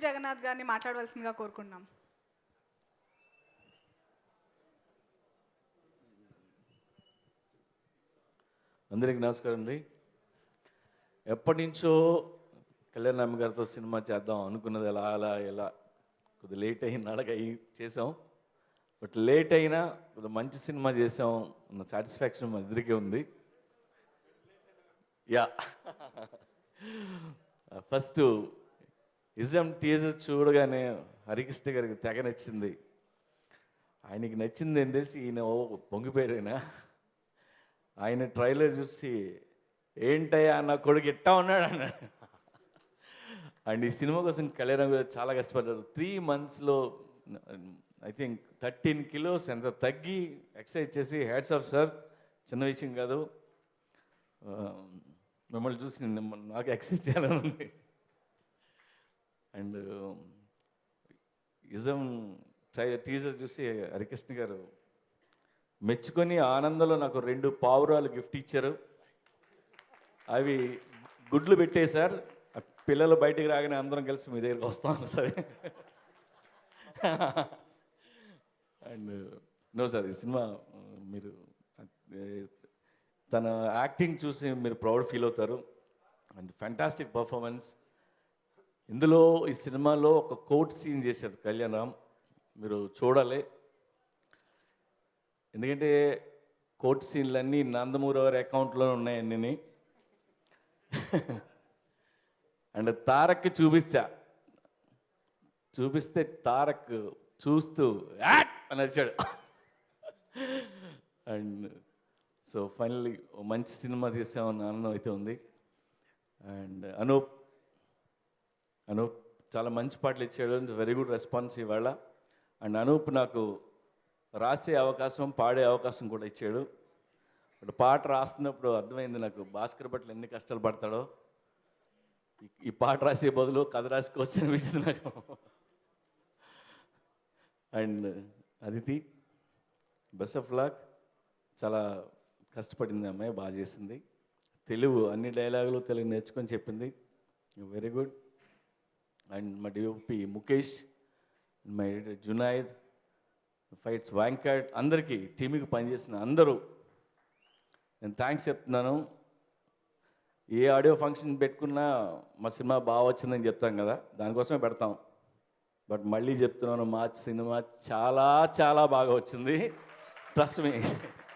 జగన్నాథ్ గారిని మాట్లాడవలసిందిగా కోరుకుంటున్నాం. అందరికీ నమస్కారం అండి. ఎప్పటి నుంచో కళ్యాణ్ గారితో సినిమా చేద్దాం అనుకున్నది ఎలా కొద్దిగా లేట్ అయిన అడగయి చేసాం. బట్ లేట్ అయినా కొద్దిగా మంచి సినిమా చేసాం అన్న సాటిస్ఫాక్షన్ మా ఇద్దరికీ ఉంది. యా ఫస్ట్ ఇజం టీజర్ చూడగానే హరికృష్ణ గారికి తెగ నచ్చింది. ఆయనకి నచ్చింది ఏంటేసి ఈయన పొంగిపోయాడైనా ఆయన ట్రైలర్ చూసి ఏంటయ్యా నా కొడుకు ఎట్టా ఉన్నాడు అన్నాడు. అండ్ ఈ సినిమా కోసం కళ్యాణ్ గారు చాలా కష్టపడ్డారు. 3 monthsలో ఐ థింక్ 13 kilos ఎంత తగ్గి ఎక్సర్సైజ్ చేసి హ్యాట్స్ ఆఫ్ సార్, చిన్న విషయం కాదు. మిమ్మల్ని చూసి నాకు ఎక్సర్సైజ్ చేయాలని ఉంది. అండ్ ఇజం టీజర్ చూసి హరికృష్ణ గారు మెచ్చుకొని ఆనందంలో నాకు 2 పావురాలు గిఫ్ట్ ఇచ్చారు. అవి గుడ్లు పెట్టేశారు. పిల్లలు బయటికి రాగానే అందరం కలిసి మీ దగ్గరికి వస్తాం సరే. అండ్ నో సార్, ఈ సినిమా మీరు తన యాక్టింగ్ చూసి మీరు ప్రౌడ్ ఫీల్ అవుతారు. And fantastic performance. ఇందులో ఈ సినిమాలో ఒక కోర్ట్ సీన్ చేశారు కళ్యాణ్ రామ్, మీరు చూడాలి. ఎందుకంటే కోర్ట్ సీన్లన్నీ నందమూరి వారి అకౌంట్లో ఉన్నాయి అన్నీ. అండ్ తారక్కి చూపిస్తే తారక్ చూస్తూ యాట్ అని వచ్చాడు. అండ్ సో ఫైనల్లీ మంచి సినిమా తీసామని ఆనందం అయితే ఉంది. అండ్ అనూప్ చాలా మంచి పాటలు ఇచ్చాడు. వెరీ గుడ్ రెస్పాన్స్ ఇవాళ. అండ్ అనూప్ నాకు రాసే అవకాశం, పాడే అవకాశం కూడా ఇచ్చాడు. ఇప్పుడు పాట రాస్తున్నప్పుడు అర్థమైంది నాకు భాస్కర్ భట్లు ఎన్ని కష్టాలు పడతాడో. ఈ పాట రాసే బదులు కథ రాసుకోవచ్చు అనిపిస్తుంది నాకు. And Aditi, best of luck. చాలా కష్టపడింది అమ్మాయి, బాగా చేసింది. తెలుగు అన్ని డైలాగులు తెలుగు నేర్చుకొని చెప్పింది, వెరీ గుడ్. అండ్ మా DOP Mukesh, my Junaid, fights Venkat, అందరికీ టీంకి పనిచేసిన అందరూ నేను థ్యాంక్స్ చెప్తున్నాను. ఏ ఆడియో ఫంక్షన్ పెట్టుకున్నా మా సినిమా బాగా వచ్చిందని చెప్తాం కదా, దానికోసమే పెడతాం. బట్ మళ్ళీ చెప్తున్నాను, మా సినిమా చాలా చాలా బాగా వచ్చింది. Trust me.